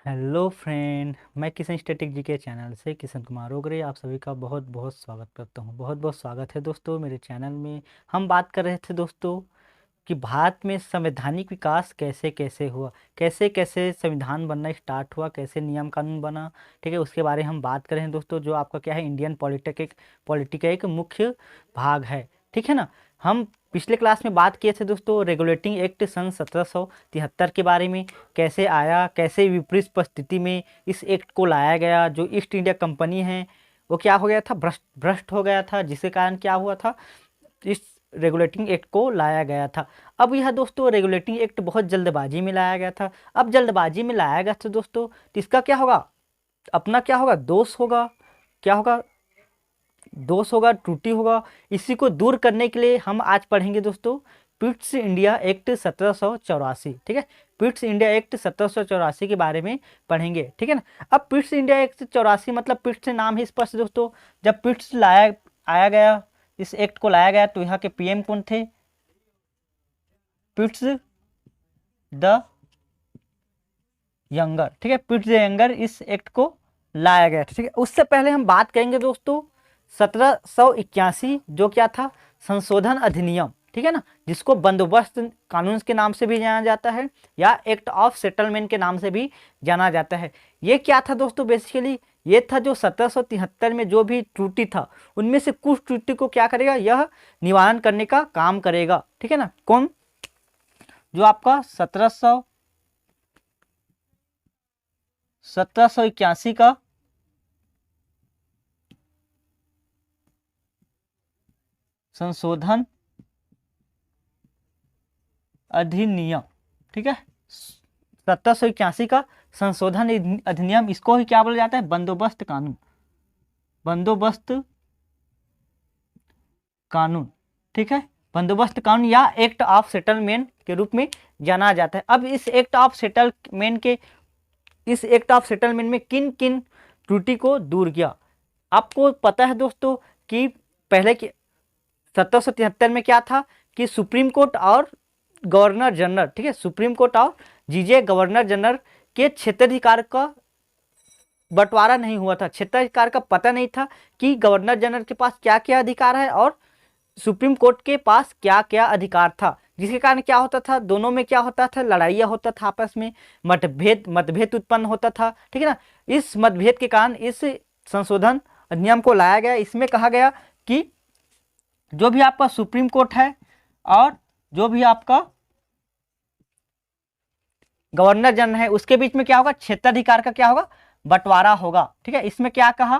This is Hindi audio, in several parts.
हेलो फ्रेंड, मैं किशन स्टैटिक जी के चैनल से किशन कुमार ओगरे आप सभी का बहुत बहुत स्वागत करता हूं। बहुत बहुत स्वागत है दोस्तों मेरे चैनल में। हम बात कर रहे थे दोस्तों कि भारत में संवैधानिक विकास कैसे कैसे हुआ, कैसे कैसे संविधान बनना स्टार्ट हुआ, कैसे नियम कानून बना। ठीक है, उसके बारे में हम बात कर रहे हैं दोस्तों, जो आपका क्या है, इंडियन पॉलिटी का एक मुख्य भाग है। ठीक है ना। हम पिछले क्लास में बात किए थे दोस्तों रेगुलेटिंग एक्ट सन 1773 के बारे में, कैसे आया, कैसे विपरीत परिस्थिति में इस एक्ट को लाया गया। जो ईस्ट इंडिया कंपनी है वो क्या हो गया था, भ्रष्ट भ्रष्ट हो गया था, जिसके कारण क्या हुआ था, इस रेगुलेटिंग एक्ट को लाया गया था। अब यह दोस्तों रेगुलेटिंग एक्ट बहुत जल्दबाजी में लाया गया था। अब जल्दबाजी में लाया गया था दोस्तों, तो इसका क्या होगा, अपना क्या होगा, दोष होगा। क्या होगा, दोष होगा, त्रुटि होगा। इसी को दूर करने के लिए हम आज पढ़ेंगे दोस्तों पिट्स इंडिया एक्ट 1784। ठीक है, पिट्स इंडिया एक्ट 1784 के बारे में पढ़ेंगे। ठीक है ना। अब पिट्स इंडिया एक्ट 84 मतलब पिट्स से नाम ही स्पष्ट दोस्तों। जब पिट्स आया गया, इस एक्ट को लाया गया, तो यहाँ के पीएम कौन थे, पिट्स द यंगर। ठीक है, पिट्स द यंगर इस एक्ट को लाया गया था। ठीक है, उससे पहले हम बात करेंगे दोस्तों 1781, जो क्या था, संशोधन अधिनियम। ठीक है ना, जिसको बंदोबस्त कानून के नाम से भी जाना जाता है या एक्ट ऑफ सेटलमेंट के नाम से भी जाना जाता है। ये क्या था दोस्तों, बेसिकली ये था जो 1773 में जो भी त्रुटि था, उनमें से कुछ त्रुटि को क्या करेगा, यह निवारण करने का काम करेगा। ठीक है ना। कौन, जो आपका 1781 का संशोधन अधिनियम। ठीक है, 1781 का संशोधन अधिनियम, इसको ही क्या बोला जाता है, बंदोबस्त कानून। बंदोबस्त कानून। ठीक है, बंदोबस्त कानून या एक्ट ऑफ सेटलमेंट के रूप में जाना जाता है। अब इस एक्ट ऑफ सेटलमेंट में किन किन त्रुटि को दूर किया, आपको पता है दोस्तों कि पहले के 1773 में क्या था कि सुप्रीम कोर्ट और गवर्नर जनरल, ठीक है, सुप्रीम कोर्ट और जीजे गवर्नर जनरल के क्षेत्राधिकार का बंटवारा नहीं हुआ था। क्षेत्राधिकार का पता नहीं था कि गवर्नर जनरल के पास क्या क्या अधिकार है और सुप्रीम कोर्ट के पास क्या क्या अधिकार था, जिसके कारण क्या होता था, दोनों में क्या होता था, लड़ाइयाँ होता था, आपस में मतभेद उत्पन्न होता था। ठीक है ना। इस मतभेद के कारण इस संशोधन अधिनियम को लाया गया। इसमें कहा गया कि जो भी आपका सुप्रीम कोर्ट है और जो भी आपका गवर्नर जनरल है, उसके बीच में क्या होगा, क्षेत्राधिकार का क्या होगा, बंटवारा होगा। ठीक है, इसमें क्या कहा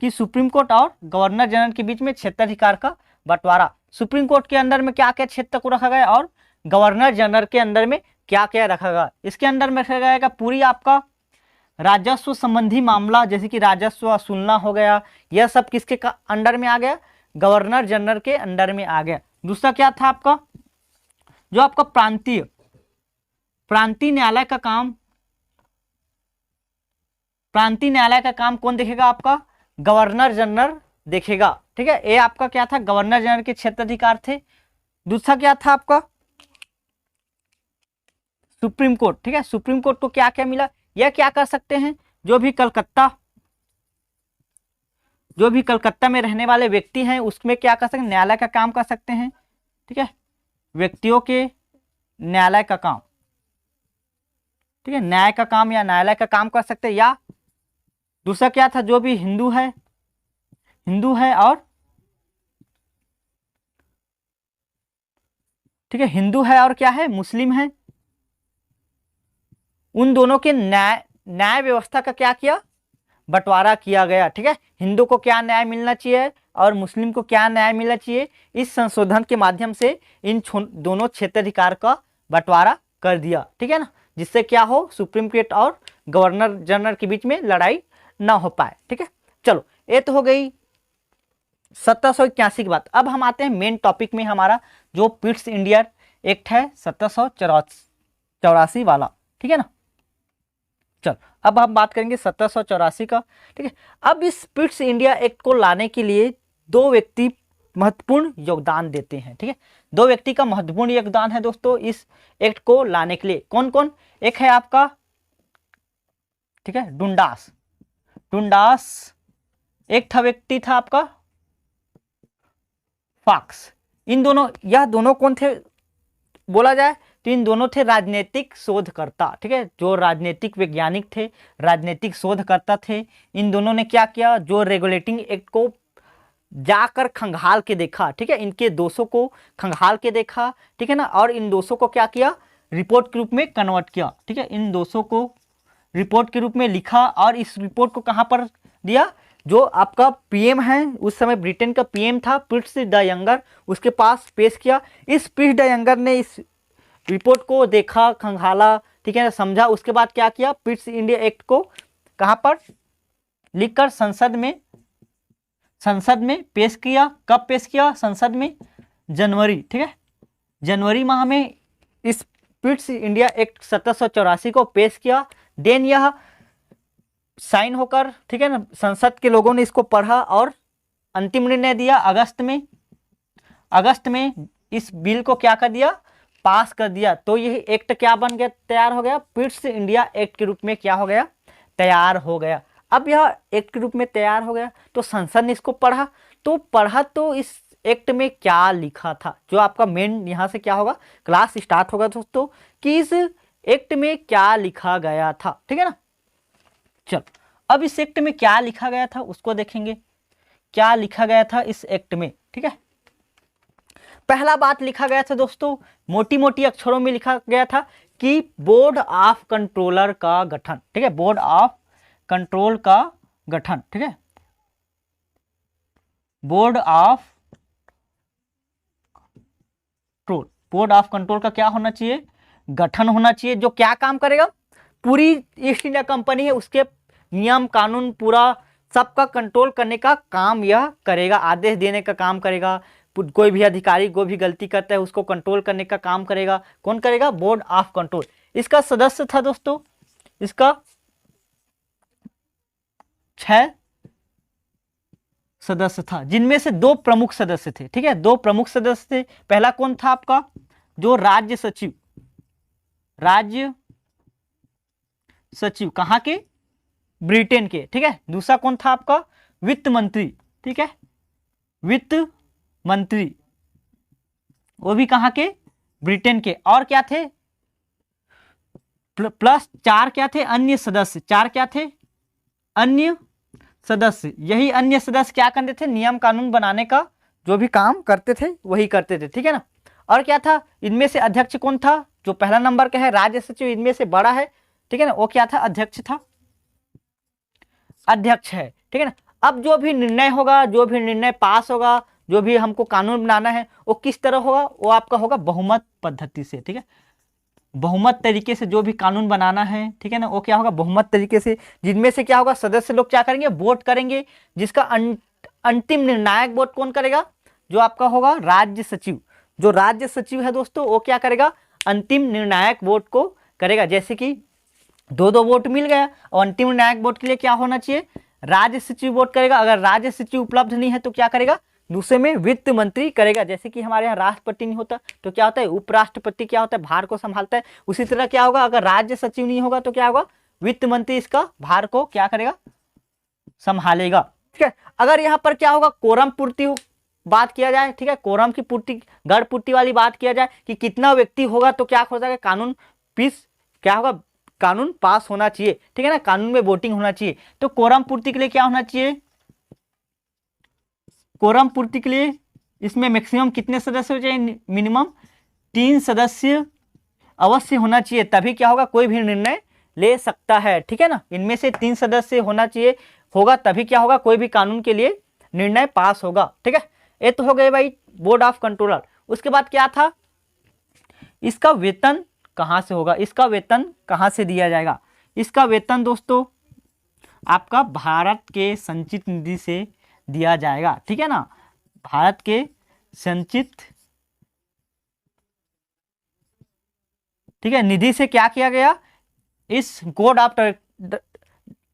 कि सुप्रीम कोर्ट और गवर्नर जनरल के बीच में क्षेत्राधिकार का बंटवारा। सुप्रीम कोर्ट के अंदर में क्या क्या क्षेत्र को रखा गया और गवर्नर जनरल के अंदर में क्या क्या रखा गया। इसके अंदर में रखा गया पूरी आपका राजस्व संबंधी मामला, जैसे कि राजस्व वसूलना हो गया, यह सब किसके अंडर में आ गया, गवर्नर जनरल के अंडर में आ गया। दूसरा क्या था आपका, जो आपका प्रांतीय न्यायालय का काम, प्रांतीय न्यायालय का काम कौन देखेगा, आपका गवर्नर जनरल देखेगा। ठीक है, ये आपका क्या था, गवर्नर जनरल के क्षेत्राधिकार थे। दूसरा क्या था आपका, सुप्रीम कोर्ट। ठीक है, सुप्रीम कोर्ट को क्या क्या मिला, यह क्या कर सकते हैं, जो भी कलकत्ता में रहने वाले व्यक्ति हैं, उसमें क्या कर सकते हैं, न्यायालय का काम कर सकते हैं। ठीक है, व्यक्तियों के न्यायालय का काम, ठीक है, न्याय का काम या न्यायालय का काम कर सकते हैं। या दूसरा क्या था, जो भी हिंदू है और, ठीक है, हिंदू है और क्या है, मुस्लिम है, उन दोनों के न्याय व्यवस्था का क्या किया, बंटवारा किया गया। ठीक है, हिंदू को क्या न्याय मिलना चाहिए और मुस्लिम को क्या न्याय मिलना चाहिए, इस संशोधन के माध्यम से इन दोनों क्षेत्राधिकार का बंटवारा कर दिया। ठीक है ना, जिससे क्या हो, सुप्रीम कोर्ट और गवर्नर जनरल के बीच में लड़ाई ना हो पाए। ठीक है, चलो ये तो हो गई 1781 की बात। अब हम आते हैं मेन टॉपिक में, हमारा जो पिट्स इंडिया एक्ट है 1784 वाला। ठीक है ना। चल अब हम बात करेंगे 1784 का। ठीक है, अब इस पिट्स इंडिया एक्ट को लाने के लिए दो व्यक्ति महत्वपूर्ण योगदान देते हैं। ठीक है, दो व्यक्ति का महत्वपूर्ण योगदान है दोस्तों इस एक्ट को लाने के लिए। कौन कौन, एक है आपका ठीक है, डुंडास। डुंडास एक था व्यक्ति था आपका फॉक्स। इन दोनों, यह दोनों कौन थे बोला जाए तो इन दोनों थे राजनीतिक शोधकर्ता, ठीक है, जो राजनीतिक वैज्ञानिक थे, राजनीतिक शोधकर्ता थे। इन दोनों ने क्या किया, जो रेगुलेटिंग एक्ट को जाकर खंगाल के देखा, ठीक है, इनके दोषों को खंगाल के देखा, ठीक है ना, और इन दोषों को क्या किया, रिपोर्ट के रूप में कन्वर्ट किया, ठीक है, इन दोषों को रिपोर्ट के रूप में लिखा और इस रिपोर्ट को कहां पर दिया, जो आपका पीएम है उस समय ब्रिटेन का पीएम था पिट्स द यंगर, उसके पास पेश किया। इस पिट्स द यंगर ने इस रिपोर्ट को देखा, खंगाला, ठीक है ना, समझा। उसके बाद क्या किया, पिट्स इंडिया एक्ट को कहां पर लिखकर संसद में पेश किया। कब पेश किया, संसद में जनवरी, ठीक है, जनवरी माह में इस पिट्स इंडिया एक्ट 1784 को पेश किया। देन यह साइन होकर, ठीक है ना, संसद के लोगों ने इसको पढ़ा और अंतिम निर्णय दिया। अगस्त में इस बिल को क्या कर दिया, पास कर दिया। तो यह एक्ट क्या बन गया, तैयार हो गया, पिट्स इंडिया एक्ट के रूप में क्या हो गया, तैयार हो गया। अब यह एक्ट के रूप में तैयार हो गया तो संसद ने इसको पढ़ा तो इस एक्ट में क्या लिखा था, जो आपका मेन यहां से क्या होगा, क्लास स्टार्ट होगा दोस्तों, कि इस एक्ट में क्या लिखा गया था, ठीक है ना। चलो अब इस एक्ट में क्या लिखा गया था उसको देखेंगे, क्या लिखा गया था इस एक्ट में, ठीक है। पहला बात लिखा गया था दोस्तों, मोटी मोटी अक्षरों में लिखा गया था कि बोर्ड ऑफ कंट्रोलर का गठन, ठीक है, बोर्ड ऑफ कंट्रोल का गठन, ठीक है, बोर्ड ऑफ कंट्रोल का क्या होना चाहिए, गठन होना चाहिए, जो क्या काम करेगा, पूरी ईस्ट इंडिया कंपनी है उसके नियम कानून पूरा सबका कंट्रोल करने का काम यह करेगा, आदेश देने का काम करेगा। कोई भी अधिकारी कोई भी गलती करता है उसको कंट्रोल करने का काम करेगा, कौन करेगा, बोर्ड ऑफ कंट्रोल। इसका सदस्य था दोस्तों, इसका 6 सदस्य था, जिनमें से 2 प्रमुख सदस्य थे, ठीक है, 2 प्रमुख सदस्य थे। पहला कौन था आपका, जो राज्य सचिव कहां के, ब्रिटेन के, ठीक है। दूसरा कौन था आपका, वित्त मंत्री, ठीक है, वित्त मंत्री, वो भी कहां के, ब्रिटेन के। और क्या थे, प्लस 4 क्या थे, अन्य सदस्य, 4 क्या थे, अन्य सदस्य। यही अन्य सदस्य क्या करते थे, नियम कानून बनाने का जो भी काम करते थे वही करते थे, ठीक है ना। और क्या था, इनमें से अध्यक्ष कौन था, जो पहला नंबर का है राज्य सचिव, इनमें से बड़ा है, ठीक है ना, वो क्या था, अध्यक्ष था, अध्यक्ष है, ठीक है ना। अब जो भी निर्णय होगा, जो भी निर्णय पास होगा, जो भी हमको कानून बनाना है वो किस तरह होगा, वो आपका होगा बहुमत पद्धति से, ठीक है, बहुमत तरीके से जो भी कानून बनाना है, ठीक है ना, वो क्या होगा, बहुमत तरीके से, जिनमें से क्या होगा, सदस्य लोग क्या करेंगे, वोट करेंगे, जिसका अंतिम निर्णायक वोट कौन करेगा, जो आपका होगा राज्य सचिव। जो राज्य सचिव है दोस्तों वो क्या करेगा, अंतिम निर्णायक वोट को करेगा। जैसे कि 2-2 वोट मिल गया और अंतिम निर्णायक वोट के लिए क्या होना चाहिए, राज्य सचिव वोट करेगा। अगर राज्य सचिव उपलब्ध नहीं है तो क्या करेगा, दूसरे में वित्त मंत्री करेगा। जैसे कि हमारे यहाँ राष्ट्रपति नहीं होता तो क्या होता है, उपराष्ट्रपति क्या होता है, भार को संभालता है। उसी तरह क्या होगा, अगर राज्य सचिव नहीं होगा तो क्या होगा, वित्त मंत्री इसका भार को क्या करेगा, संभालेगा, ठीक है। अगर यहाँ पर क्या होगा, कोरम पूर्ति बात किया जाए, ठीक है, कोरम की पूर्ति, गढ़ पूर्ति वाली बात किया जाए कि कितना व्यक्ति होगा तो क्या हो जाएगा, कानून क्या होगा, कानून पास होना चाहिए, ठीक है ना, कानून में वोटिंग होना चाहिए। तो कोरम पूर्ति के लिए क्या होना चाहिए, कोरम पूर्ति के लिए इसमें मैक्सिमम कितने सदस्य हो चाहिए, मिनिमम 3 सदस्य अवश्य होना चाहिए, तभी क्या होगा, कोई भी निर्णय ले सकता है, ठीक है ना। इनमें से 3 सदस्य होना चाहिए, होगा तभी क्या होगा, कोई भी कानून के लिए निर्णय पास होगा, ठीक है। ये तो हो गए भाई बोर्ड ऑफ कंट्रोलर। उसके बाद क्या था, इसका वेतन कहां से होगा, इसका वेतन कहां से दिया जाएगा। इसका वेतन दोस्तों आपका भारत के संचित निधि से दिया जाएगा, ठीक है ना, भारत के संचित, ठीक है, निधि से क्या किया गया, इस बोर्ड ऑफ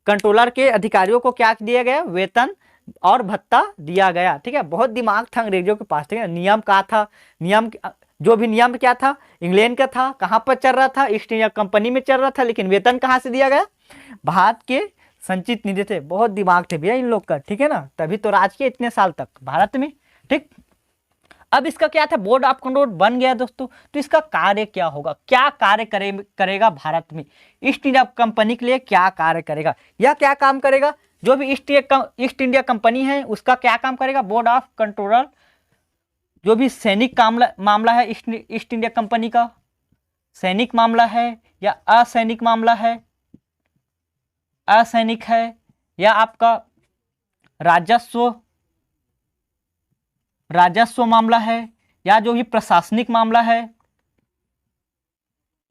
कंट्रोलर के अधिकारियों को क्या दिया गया, वेतन और भत्ता दिया गया, ठीक है। बहुत दिमाग था अंग्रेजों के पास, ठीक है। नियम क्या था, नियम जो भी नियम क्या था, इंग्लैंड का था, कहां पर चल रहा था, ईस्ट इंडिया कंपनी में चल रहा था, लेकिन वेतन कहां से दिया गया, भारत के संचित निधि थे। बहुत दिमाग थे भैया इन लोग का, ठीक है ना, तभी तो राज किया इतने साल तक भारत में। ठीक, अब इसका क्या था, बोर्ड ऑफ कंट्रोल बन गया दोस्तों। तो इसका कार्य क्या होगा, क्या कार्य करेगा भारत में, ईस्ट इंडिया कंपनी के लिए क्या कार्य करेगा, या क्या काम करेगा, जो भी ईस्ट इंडिया कंपनी है उसका क्या काम करेगा बोर्ड ऑफ कंट्रोलर। जो भी सैनिक मामला है ईस्ट इंडिया कंपनी का, सैनिक मामला है या असैनिक मामला है, असैनिक है, या आपका राजस्व मामला है, या जो भी प्रशासनिक मामला है,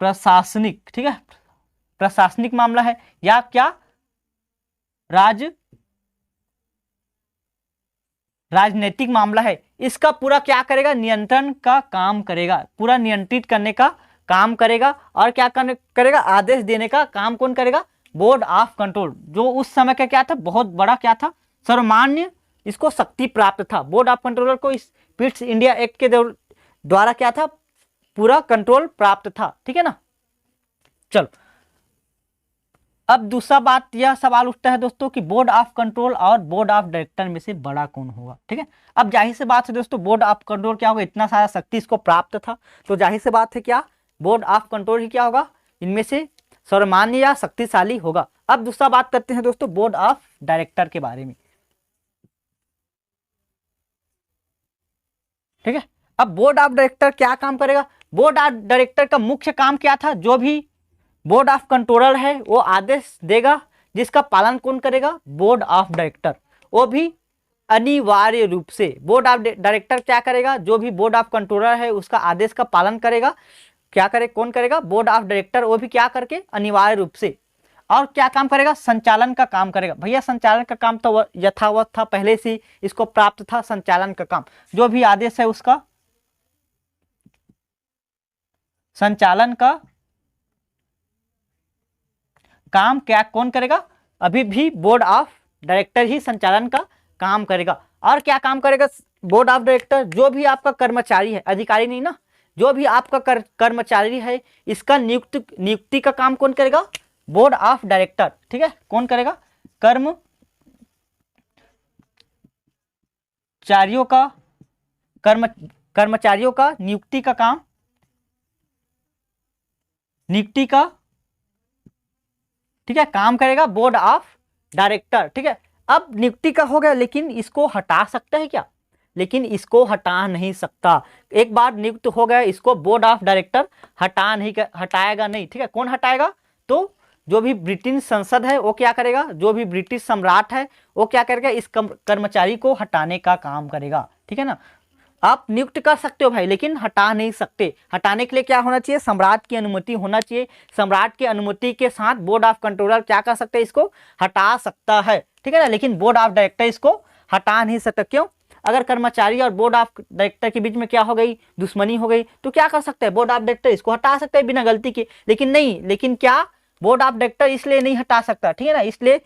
प्रशासनिक, ठीक है, प्रशासनिक मामला है, या क्या राजनीतिक मामला है, इसका पूरा क्या करेगा, नियंत्रण का काम करेगा, पूरा नियंत्रित करने का काम करेगा। और क्या करेगा, आदेश देने का काम कौन करेगा, बोर्ड ऑफ कंट्रोल। जो उस समय का क्या था, बहुत बड़ा क्या था, सर्वमान्य इसको शक्ति प्राप्त था। बोर्ड ऑफ कंट्रोलर को इस पिट्स इंडिया एक्ट के द्वारा क्या था, पूरा कंट्रोल प्राप्त था। ठीक है ना। चलो, अब दूसरा बात यह सवाल उठता है दोस्तों कि बोर्ड ऑफ कंट्रोल और बोर्ड ऑफ डायरेक्टर में से बड़ा कौन होगा। ठीक है, अब जाहिर सी बात है दोस्तों, बोर्ड ऑफ कंट्रोल क्या होगा, इतना सारा शक्ति इसको प्राप्त था, तो जाहिर सी बात है क्या, बोर्ड ऑफ कंट्रोल ही क्या होगा, इनमें से सर्वमान्य या शक्तिशाली होगा। अब दूसरा बात करते हैं दोस्तों बोर्ड ऑफ डायरेक्टर के बारे में। ठीक है, अब बोर्ड ऑफ डायरेक्टर क्या काम करेगा, बोर्ड ऑफ डायरेक्टर का मुख्य काम क्या था, जो भी बोर्ड ऑफ कंट्रोलर है वो आदेश देगा, जिसका पालन कौन करेगा, बोर्ड ऑफ डायरेक्टर। वो भी अनिवार्य रूप से बोर्ड ऑफ डायरेक्टर क्या करेगा, जो भी बोर्ड ऑफ कंट्रोलर है उसका आदेश का पालन करेगा। क्या करे, कौन करेगा, बोर्ड ऑफ डायरेक्टर। वो भी क्या करके, अनिवार्य रूप से। और क्या काम करेगा, संचालन का काम करेगा। भैया संचालन का काम तो यथावत था, पहले से इसको प्राप्त था संचालन का काम। जो भी आदेश है उसका संचालन का काम क्या कौन करेगा, अभी भी बोर्ड ऑफ डायरेक्टर ही संचालन का काम करेगा। और क्या काम करेगा बोर्ड ऑफ डायरेक्टर, जो भी आपका कर्मचारी है, अधिकारी नहीं ना, जो भी आपका कर्मचारी है, इसका नियुक्ति का काम कौन करेगा, बोर्ड ऑफ डायरेक्टर। ठीक है, कौन करेगा, कर्मचारियों का नियुक्ति का काम, नियुक्ति का, ठीक है, काम करेगा बोर्ड ऑफ डायरेक्टर। ठीक है, अब नियुक्ति का हो गया, लेकिन इसको हटा सकता है क्या, लेकिन इसको हटा नहीं सकता। एक बार नियुक्त हो गया, इसको बोर्ड ऑफ डायरेक्टर हटाएगा नहीं। ठीक है, कौन हटाएगा, तो जो भी ब्रिटिश संसद है वो क्या करेगा, जो भी ब्रिटिश सम्राट है वो क्या करेगा, इस कर्मचारी को हटाने का काम करेगा। ठीक है ना, आप नियुक्त कर सकते हो भाई, लेकिन हटा नहीं सकते। हटाने के लिए क्या होना चाहिए, सम्राट की अनुमति होना चाहिए। सम्राट की अनुमति के साथ बोर्ड ऑफ कंट्रोलर क्या कर सकते हैं, इसको हटा सकता है। ठीक है ना, लेकिन बोर्ड ऑफ डायरेक्टर इसको हटा नहीं सकता। क्यों, अगर कर्मचारी और बोर्ड ऑफ डायरेक्टर के बीच में क्या हो गई, दुश्मनी हो गई, तो क्या कर सकता है बोर्ड ऑफ डायरेक्टर, इसको हटा सकता है बिना गलती के। लेकिन नहीं, लेकिन क्या, बोर्ड ऑफ डायरेक्टर इसलिए नहीं हटा सकता। ठीक है ना, इसलिए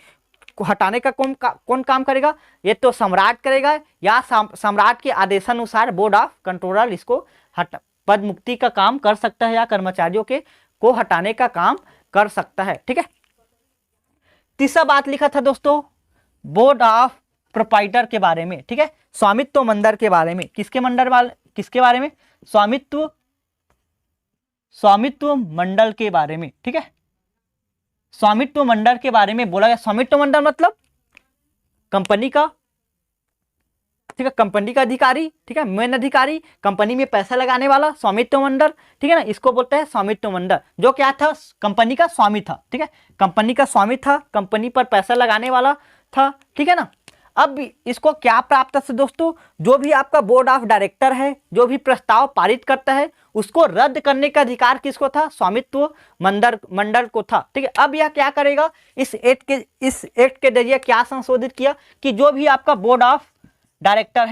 हटाने का कौन काम करेगा, ये तो सम्राट करेगा, या सम्राट के आदेशानुसार बोर्ड ऑफ कंट्रोलर इसको पद मुक्ति का काम कर सकता है, या कर्मचारियों के को हटाने का काम कर सकता है। ठीक है, तीसरा बात लिखा था दोस्तों बोर्ड ऑफ प्रोप्राइटर के बारे में। ठीक है, स्वामित्व मंडल के बारे में। किसके बारे में, स्वामित्व मंडल के बारे में। ठीक है, स्वामित्व मंडल के बारे में बोला गया। स्वामित्व मंडल मतलब कंपनी का, ठीक है, कंपनी का अधिकारी, ठीक है, मेन अधिकारी, कंपनी में पैसा लगाने वाला, स्वामित्व मंडल। ठीक है ना, इसको बोलते हैं स्वामित्व मंडल, जो क्या था, कंपनी का स्वामी था। ठीक है, कंपनी का स्वामी था, कंपनी पर पैसा लगाने वाला था। ठीक है ना, अब इसको क्या प्राप्त है दोस्तों, जो भी आपका बोर्ड ऑफ डायरेक्टर है, जो भी प्रस्ताव पारित करता है, उसको रद्द करने का अधिकार किसको था, स्वामित्व मंडल को था। ठीक है, अब यह क्या करेगा, इस एक्ट के जरिए क्या संशोधित किया कि जो भी आपका बोर्ड ऑफ डायरेक्टर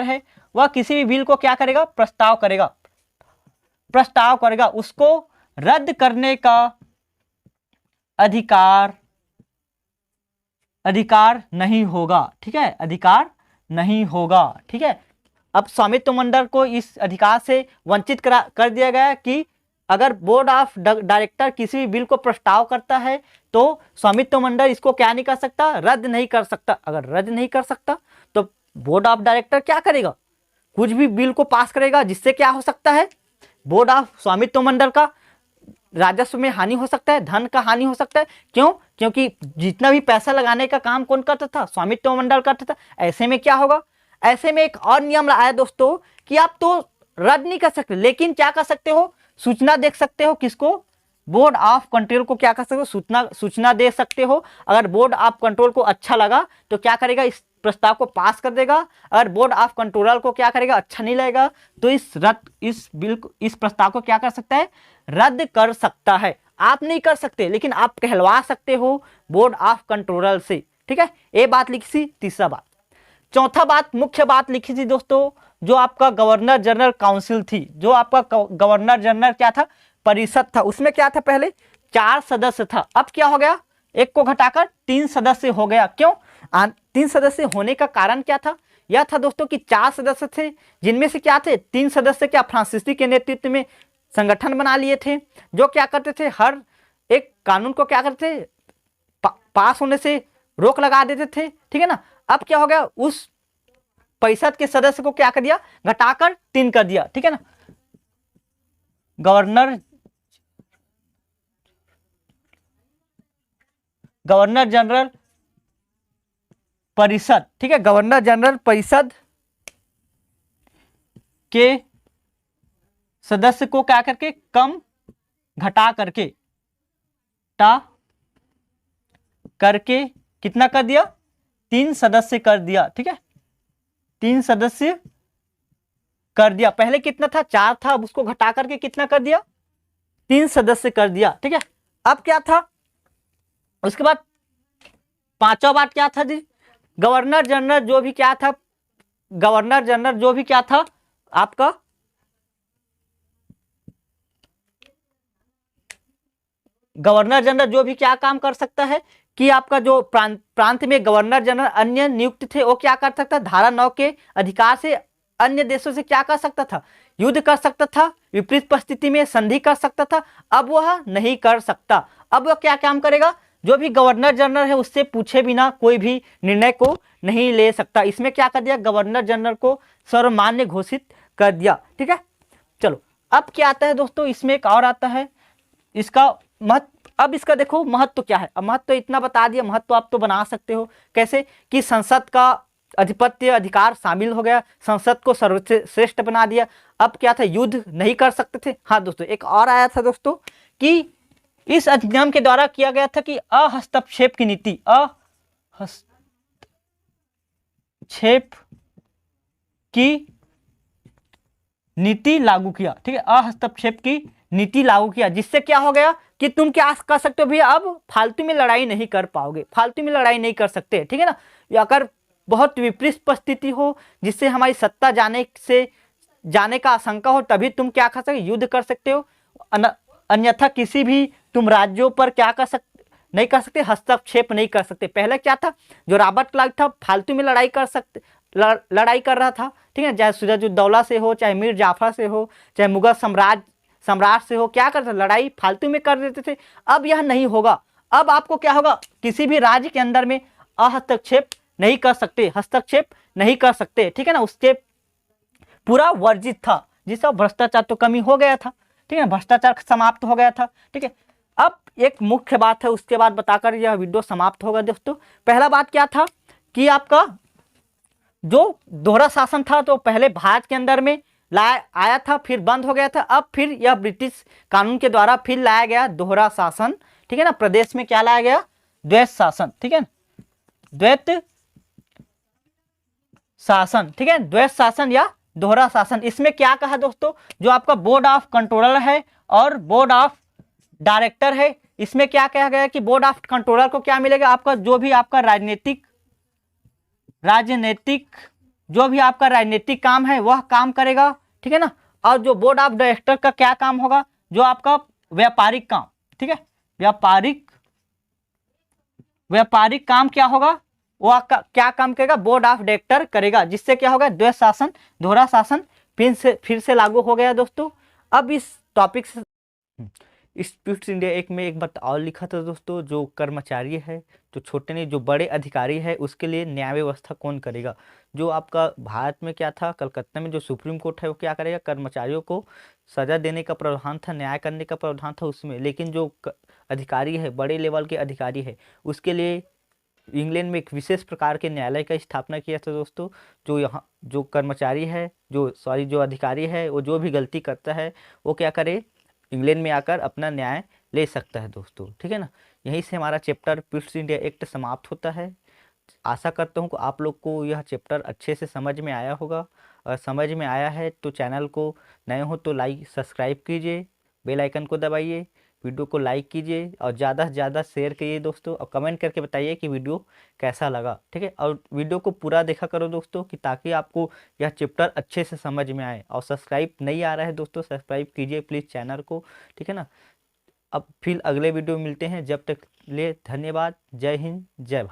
है, वह किसी भी बिल को क्या करेगा, प्रस्ताव करेगा, उसको रद्द करने का अधिकार नहीं होगा। ठीक है, अधिकार नहीं होगा। ठीक है, अब स्वामित्व मंडल को इस अधिकार से वंचित कर दिया गया कि अगर बोर्ड ऑफ डायरेक्टर किसी भी बिल को प्रस्ताव करता है तो स्वामित्व मंडल इसको क्या नहीं कर सकता, रद्द नहीं कर सकता। अगर रद्द नहीं कर सकता तो बोर्ड ऑफ डायरेक्टर क्या करेगा, कुछ भी बिल को पास करेगा जिससे क्या हो सकता है, बोर्ड ऑफ स्वामित्व मंडल का राजस्व में हानि हो सकता है, धन का हानि हो सकता है। क्यों? क्योंकि जितना भी पैसा लगाने का काम कौन करता था, स्वामित्व मंडल करता था। ऐसे में क्या होगा, ऐसे में एक और नियम आया दोस्तों कि आप तो रद्द नहीं कर सकते, लेकिन क्या कर सकते हो, सूचना दे सकते हो। किसको? बोर्ड ऑफ कंट्रोल को क्या कर सकते हो, सूचना दे सकते हो। अगर बोर्ड ऑफ कंट्रोल को अच्छा लगा तो क्या करेगा, इस प्रस्ताव को पास कर देगा। अगर बोर्ड ऑफ कंट्रोलर को क्या करेगा, अच्छा नहीं लगेगा तो इस प्रस्ताव को क्या कर सकता है, रद्द कर सकता है। आप नहीं कर सकते, लेकिन आप कहलवा सकते हो बोर्ड ऑफ कंट्रोलर से। ठीक है, ये बात लिखी थी। तीसरा बात, चौथा बात, मुख्य बात लिखी थी दोस्तों, जो आपका गवर्नर जनरल काउंसिल थी, जो आपका गवर्नर जनरल क्या था, परिषद था। उसमें क्या था, पहले 4 सदस्य था, अब क्या हो गया, एक को घटाकर 3 सदस्य हो गया। क्यों? 3 सदस्य होने का कारण क्या था, यह था दोस्तों कि 4 सदस्य थे, जिनमें से क्या थे, 3 सदस्य क्या फ्रांसीसी के नेतृत्व में संगठन बना लिए थे, जो क्या करते थे, हर एक कानून को क्या करते थे, पास होने से रोक लगा देते थे। ठीक है ना। अब क्या हो गया, उस परिषद के सदस्य को क्या कर दिया, घटाकर 3 कर दिया। ठीक है ना। गवर्नर जनरल परिषद, ठीक है, गवर्नर जनरल परिषद के सदस्य को क्या करके, कम घटा करके, कितना कर दिया, 3 सदस्य कर दिया। ठीक है, 3 सदस्य कर दिया। पहले कितना था, 4 था, अब उसको घटा करके कितना कर दिया, 3 सदस्य कर दिया। ठीक है, अब क्या था, उसके बाद 5वां बात क्या था जी, गवर्नर जनरल जो भी क्या था, गवर्नर जनरल जो भी क्या था आपका, गवर्नर जनरल जो भी क्या काम कर सकता है कि आपका जो प्रांत में गवर्नर जनरल अन्य नियुक्त थे, वो क्या कर सकता, धारा 9 के अधिकार से अन्य देशों से क्या कर सकता था, युद्ध कर सकता था, विपरीत परिस्थिति में संधि कर सकता था। अब वह नहीं कर सकता। अब वह क्या काम करेगा, जो भी गवर्नर जनरल है उससे पूछे बिना कोई भी निर्णय को नहीं ले सकता। इसमें क्या कर दिया, गवर्नर जनरल को सर्वमान्य घोषित कर दिया। ठीक है, चलो अब क्या आता है दोस्तों, इसमें एक और आता है, इसका महत्व। अब इसका देखो महत्व क्या है, अब महत्व तो इतना बता दिया, महत्व आप तो बना सकते हो कैसे, कि संसद का अधिपत्य अधिकार शामिल हो गया, संसद को सर्वश्रेष्ठ बना दिया। अब क्या था, युद्ध नहीं कर सकते थे। हाँ दोस्तों, एक और आया था दोस्तों कि इस अधिनियम के द्वारा किया गया था कि अहस्तक्षेप की नीति, अहस्तक्षेप की नीति लागू किया। ठीक है, अहस्तक्षेप की नीति लागू किया, जिससे क्या हो गया कि तुम क्या कर सकते हो भैया, अब फालतू में लड़ाई नहीं कर पाओगे, फालतू में लड़ाई नहीं कर सकते। ठीक है ना। अगर बहुत विपरीत परिस्थिति हो जिससे हमारी सत्ता जाने का आशंका हो, तभी तुम क्या कर सकते, युद्ध कर सकते हो। अन्यथा किसी भी तुम राज्यों पर क्या कर सकते, नहीं कर सकते, हस्तक्षेप नहीं कर सकते। पहले क्या था, जो रॉबर्ट क्लाइव था फालतू में लड़ाई कर रहा था। ठीक है, चाहे सिराजुद्दौला से हो, चाहे मीर जाफर से हो, चाहे मुगल सम्राट से हो, क्या करते, लड़ाई फालतू में कर देते थे। अब यह नहीं होगा। अब आपको क्या होगा, किसी भी राज्य के अंदर में हस्तक्षेप नहीं कर सकते, हस्तक्षेप नहीं कर सकते। ठीक है ना, उसके पूरा वर्जित था, जिससे भ्रष्टाचार तो कमी हो गया था। ठीक है, भ्रष्टाचार समाप्त हो गया था। ठीक है, अब एक मुख्य बात है, उसके बाद बताकर यह वीडियो समाप्त होगा दोस्तों। पहला बात क्या था कि आपका जो दोहरा शासन था, तो पहले भारत के अंदर में आया था, फिर बंद हो गया था। अब फिर यह ब्रिटिश कानून के द्वारा फिर लाया गया दोहरा शासन। ठीक है ना, प्रदेश में क्या लाया गया, द्वैत शासन। ठीक है ना, द्वैत शासन। ठीक है, द्वैत शासन या दोहरा शासन। इसमें क्या कहा दोस्तों, जो आपका बोर्ड ऑफ कंट्रोलर है और बोर्ड ऑफ डायरेक्टर है, इसमें क्या कहा गया कि बोर्ड ऑफ कंट्रोलर को क्या मिलेगा, आपका जो भी आपका राजनीतिक जो भी आपका राजनीतिक काम है वह काम करेगा। ठीक है ना। और जो बोर्ड ऑफ डायरेक्टर का क्या काम होगा, जो आपका व्यापारिक काम। ठीक है, व्यापारिक काम क्या होगा, वह क्या काम करेगा, बोर्ड ऑफ डायरेक्टर करेगा, जिससे क्या होगा, द्वैत शासन दोहरा शासन फिर से लागू हो गया दोस्तों। अब इस टॉपिक से हम्म, इस ट्विस्ट इंडिया एक में एक बात और लिखा था दोस्तों, जो कर्मचारी है, जो छोटे नहीं जो बड़े अधिकारी है, उसके लिए न्याय व्यवस्था कौन करेगा। जो आपका भारत में क्या था, कलकत्ता में जो सुप्रीम कोर्ट है वो क्या करेगा, कर्मचारियों को सजा देने का प्रावधान था, न्याय करने का प्रावधान था उसमें, लेकिन जो अधिकारी है, बड़े लेवल के अधिकारी है, उसके लिए इंग्लैंड में एक विशेष प्रकार के न्यायालय का स्थापना किया था दोस्तों। जो यहाँ जो कर्मचारी है, जो अधिकारी है, वो जो भी गलती करता है, वो क्या करे, इंग्लैंड में आकर अपना न्याय ले सकता है दोस्तों। ठीक है ना। यहीं से हमारा चैप्टर पिट्स इंडिया एक्ट समाप्त होता है। आशा करता हूँ कि आप लोग को यह चैप्टर अच्छे से समझ में आया होगा। और समझ में आया है तो चैनल को, नए हो तो लाइक सब्सक्राइब कीजिए, बेल आइकन को दबाइए, वीडियो को लाइक कीजिए और ज़्यादा से ज़्यादा शेयर कीजिए दोस्तों, और कमेंट करके बताइए कि वीडियो कैसा लगा। ठीक है, और वीडियो को पूरा देखा करो दोस्तों, कि ताकि आपको यह चैप्टर अच्छे से समझ में आए। और सब्सक्राइब नहीं आ रहा है दोस्तों, सब्सक्राइब कीजिए प्लीज़ चैनल को। ठीक है ना। अब फिर अगले वीडियो में मिलते हैं, जब तक लिए धन्यवाद। जय हिंद, जय भारत।